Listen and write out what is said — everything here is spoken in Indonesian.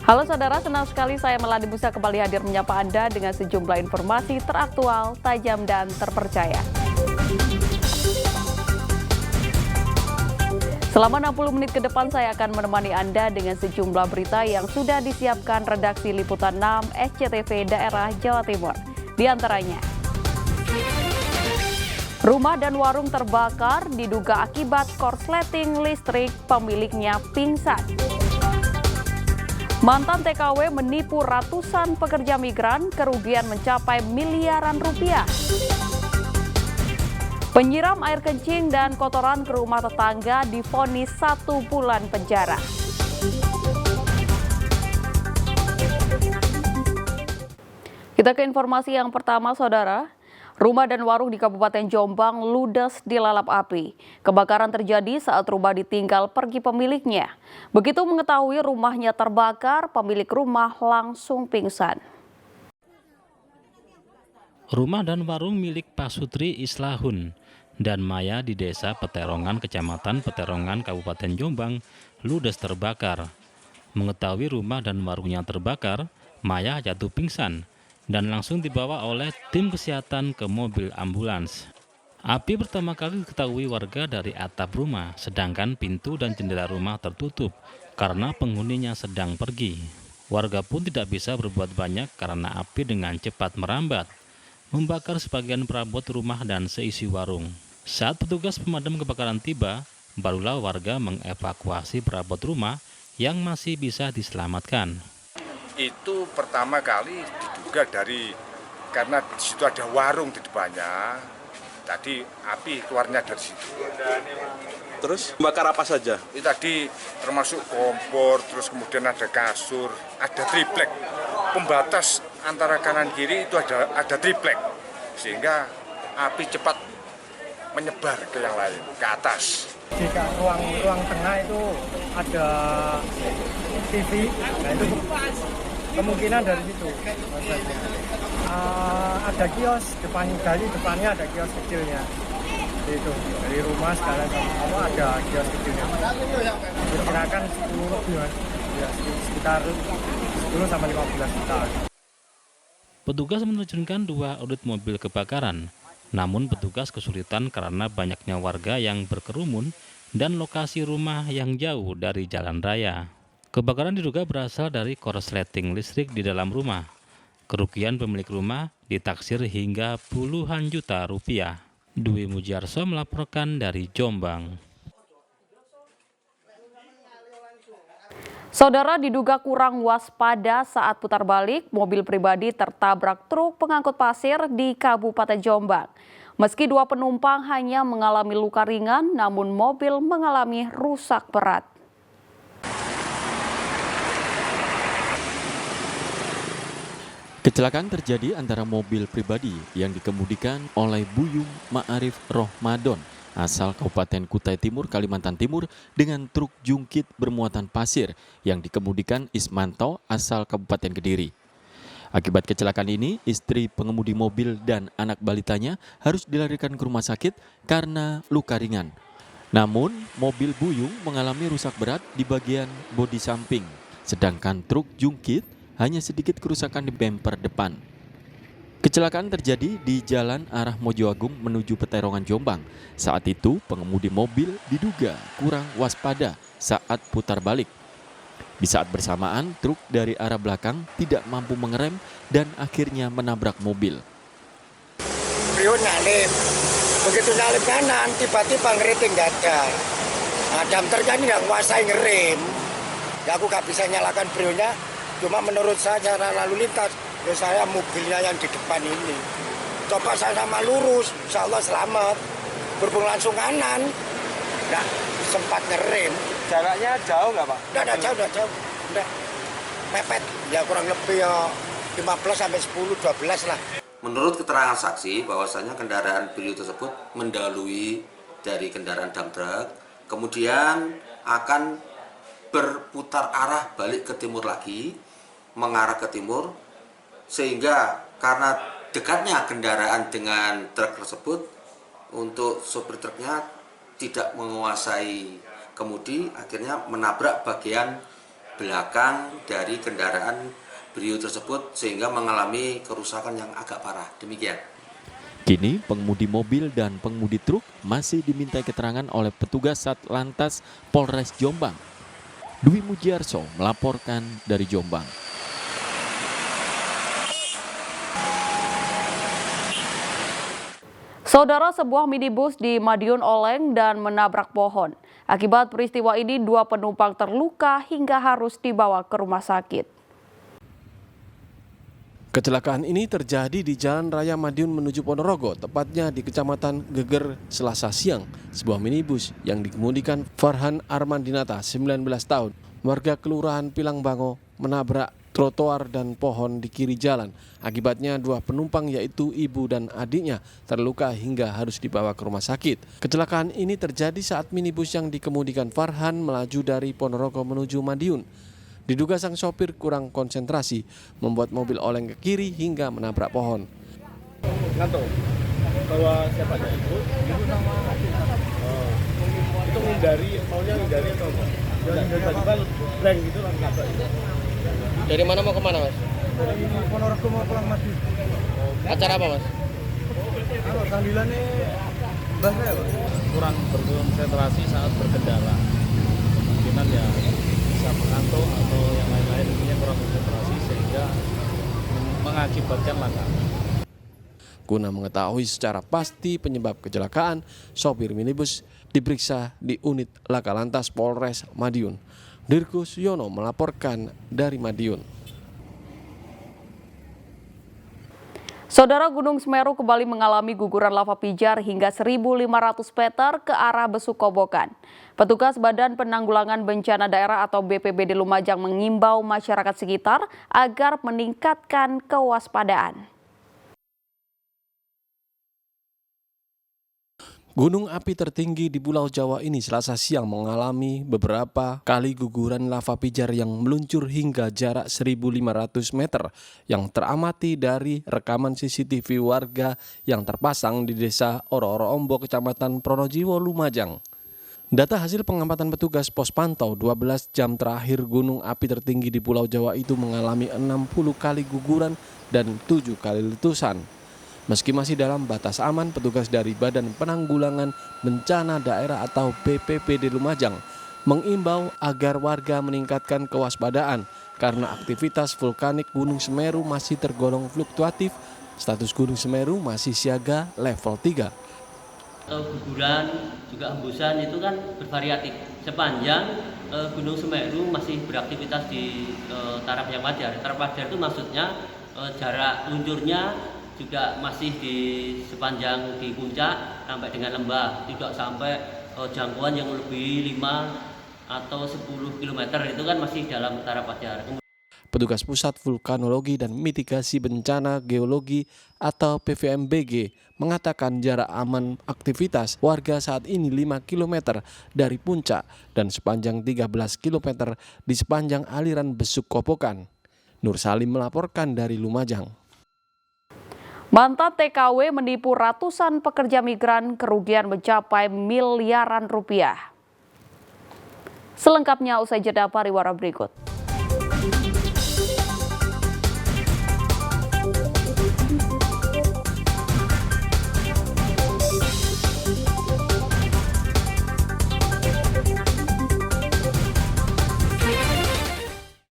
Halo saudara, senang sekali saya Melani Musa kembali hadir menyapa Anda dengan sejumlah informasi teraktual, tajam, dan terpercaya. Selama 60 menit ke depan saya akan menemani Anda dengan sejumlah berita yang sudah disiapkan redaksi Liputan 6 SCTV daerah Jawa Timur. Di antaranya, rumah dan warung terbakar diduga akibat korsleting listrik, pemiliknya pingsan. Mantan TKW menipu ratusan pekerja migran, kerugian mencapai miliaran rupiah. Penyiram air kencing dan kotoran ke rumah tetangga divonis 1 bulan penjara. Kita ke informasi yang pertama, saudara. Rumah dan warung di Kabupaten Jombang ludes dilalap api. Kebakaran terjadi saat rumah ditinggal pergi pemiliknya. Begitu mengetahui rumahnya terbakar, pemilik rumah langsung pingsan. Rumah dan warung milik Pak Sutri Islahun dan Maya di Desa Peterongan, Kecamatan Peterongan, Kabupaten Jombang, ludes terbakar. Mengetahui rumah dan warungnya terbakar, Maya jatuh pingsan dan langsung dibawa oleh tim kesehatan ke mobil ambulans. Api pertama kali diketahui warga dari atap rumah, sedangkan pintu dan jendela rumah tertutup karena penghuninya sedang pergi. Warga pun tidak bisa berbuat banyak karena api dengan cepat merambat, membakar sebagian perabot rumah dan seisi warung. Saat petugas pemadam kebakaran tiba, barulah warga mengevakuasi perabot rumah yang masih bisa diselamatkan. Itu pertama kali diduga karena di situ ada warung di depannya, tadi api keluarnya dari situ. Terus bakar apa saja? Itu tadi termasuk kompor, terus kemudian ada kasur, ada triplek. Pembatas antara kanan kiri itu ada triplek, sehingga api cepat menyebar ke yang lain, ke atas. Di ruang tengah itu ada TV, nah itu kemungkinan dari situ. Ada kios depannya ada kios kecilnya. Itu dari rumah sekalian sama ada kios kecilnya. Diperkirakan 10 lebih, ya, sekitar 10 sampai 15 juta. Petugas menerjunkan 2 unit mobil kebakaran. Namun petugas kesulitan karena banyaknya warga yang berkerumun dan lokasi rumah yang jauh dari jalan raya. Kebakaran diduga berasal dari korsleting listrik di dalam rumah. Kerugian pemilik rumah ditaksir hingga puluhan juta rupiah. Dwi Mujiarso melaporkan dari Jombang. Saudara, diduga kurang waspada saat putar balik, mobil pribadi tertabrak truk pengangkut pasir di Kabupaten Jombang. Meski 2 penumpang hanya mengalami luka ringan, namun mobil mengalami rusak berat. Kecelakaan terjadi antara mobil pribadi yang dikemudikan oleh Buyung Ma'arif Rohmadon asal Kabupaten Kutai Timur, Kalimantan Timur dengan truk jungkit bermuatan pasir yang dikemudikan Ismanto asal Kabupaten Kediri. Akibat kecelakaan ini, istri pengemudi mobil dan anak balitanya harus dilarikan ke rumah sakit karena luka ringan. Namun, mobil Buyung mengalami rusak berat di bagian bodi samping, sedangkan truk jungkit hanya sedikit kerusakan di bemper depan. Kecelakaan terjadi di jalan arah Mojo Agung menuju Peterongan, Jombang. Saat itu, pengemudi mobil diduga kurang waspada saat putar balik. Di saat bersamaan, truk dari arah belakang tidak mampu mengerem dan akhirnya menabrak mobil. Brio nyalip, begitu nyalip kanan, tiba-tiba ngeriting nggak ada. Nah, damter kan nggak nguasai ngerem. Ya, aku nggak bisa nyalakan brionya, cuma menurut saya cara lalu lintas, ya saya mobilnya yang di depan ini. Coba saya sama lurus, insya Allah selamat. Berhubung langsung kanan, nggak sempat ngerem. Jaraknya jauh nggak Pak? Nggak jauh. Nggak. Mepet, ya kurang lebih ya 15 sampai 10, 12 lah. Menurut keterangan saksi bahwasanya kendaraan Brio tersebut mendahului dari kendaraan dump truck, kemudian akan berputar arah balik ke timur lagi, mengarah ke timur, sehingga karena dekatnya kendaraan dengan truk tersebut, untuk sopir truknya tidak menguasai kemudi, akhirnya menabrak bagian belakang dari kendaraan Brio tersebut sehingga mengalami kerusakan yang agak parah. Demikian. Kini pengemudi mobil dan pengemudi truk masih dimintai keterangan oleh petugas Satlantas Polres Jombang. Dwi Mujiarso melaporkan dari Jombang. Saudara, sebuah minibus di Madiun oleng dan menabrak pohon. Akibat peristiwa ini, 2 penumpang terluka hingga harus dibawa ke rumah sakit. Kecelakaan ini terjadi di Jalan Raya Madiun menuju Ponorogo, tepatnya di Kecamatan Geger, Selasa siang. Sebuah minibus yang dikemudikan Farhan Armandinata, 19 tahun, warga Kelurahan Pilangbango, menabrak trotoar dan pohon di kiri jalan. Akibatnya 2 penumpang yaitu ibu dan adiknya terluka hingga harus dibawa ke rumah sakit. Kecelakaan ini terjadi saat minibus yang dikemudikan Farhan melaju dari Ponorogo menuju Madiun. Diduga sang sopir kurang konsentrasi, membuat mobil oleng ke kiri hingga menabrak pohon. Ngantuk. Bawa siapa aja? Ibu sama adik. Oh. Itu maunya hindari atau apa? Tiba-tiba blank gitu langsung nabrak. Dari mana mau kemana, Mas? Dari Ponorogo mau pulang Madiun. Acara apa, Mas? Tahlilannya bahasa ya, Pak? Kurang berkonsentrasi saat berkendara. Mungkinan ya bisa mengantuk atau yang lain-lain, intinya kurang konsentrasi sehingga mengakibatkan laka. Guna mengetahui secara pasti penyebab kecelakaan, sopir minibus diperiksa di unit Laka Lantas Polres Madiun. Dirkus Yono melaporkan dari Madiun. Saudara, Gunung Semeru kembali mengalami guguran lava pijar hingga 1.500 meter ke arah Besukobokan. Petugas Badan Penanggulangan Bencana Daerah atau BPBD Lumajang mengimbau masyarakat sekitar agar meningkatkan kewaspadaan. Gunung api tertinggi di Pulau Jawa ini Selasa siang mengalami beberapa kali guguran lava pijar yang meluncur hingga jarak 1.500 meter yang teramati dari rekaman CCTV warga yang terpasang di Desa Oro-Oro Ombo, Kecamatan Pronojiwo, Lumajang. Data hasil pengamatan petugas pos pantau 12 jam terakhir gunung api tertinggi di Pulau Jawa itu mengalami 60 kali guguran dan 7 kali letusan. Meski masih dalam batas aman, petugas dari Badan Penanggulangan Bencana Daerah atau BPBD Lumajang mengimbau agar warga meningkatkan kewaspadaan karena aktivitas vulkanik Gunung Semeru masih tergolong fluktuatif. Status Gunung Semeru masih siaga level 3. Guguran juga hembusan itu kan bervariatif sepanjang Gunung Semeru masih beraktivitas di taraf yang wajar. Taraf wajar itu maksudnya jarak luncurnya juga masih di sepanjang di puncak sampai dengan lembah, tidak sampai jangkauan yang lebih 5 atau 10 km itu kan masih dalam taraf wajar. Petugas Pusat Vulkanologi dan Mitigasi Bencana Geologi atau PVMBG mengatakan jarak aman aktivitas warga saat ini 5 km dari puncak dan sepanjang 13 km di sepanjang aliran Besukobokan. Nur Salim melaporkan dari Lumajang. Mantan TKW menipu ratusan pekerja migran, kerugian mencapai miliaran rupiah. Selengkapnya usai jeda pariwara berikut.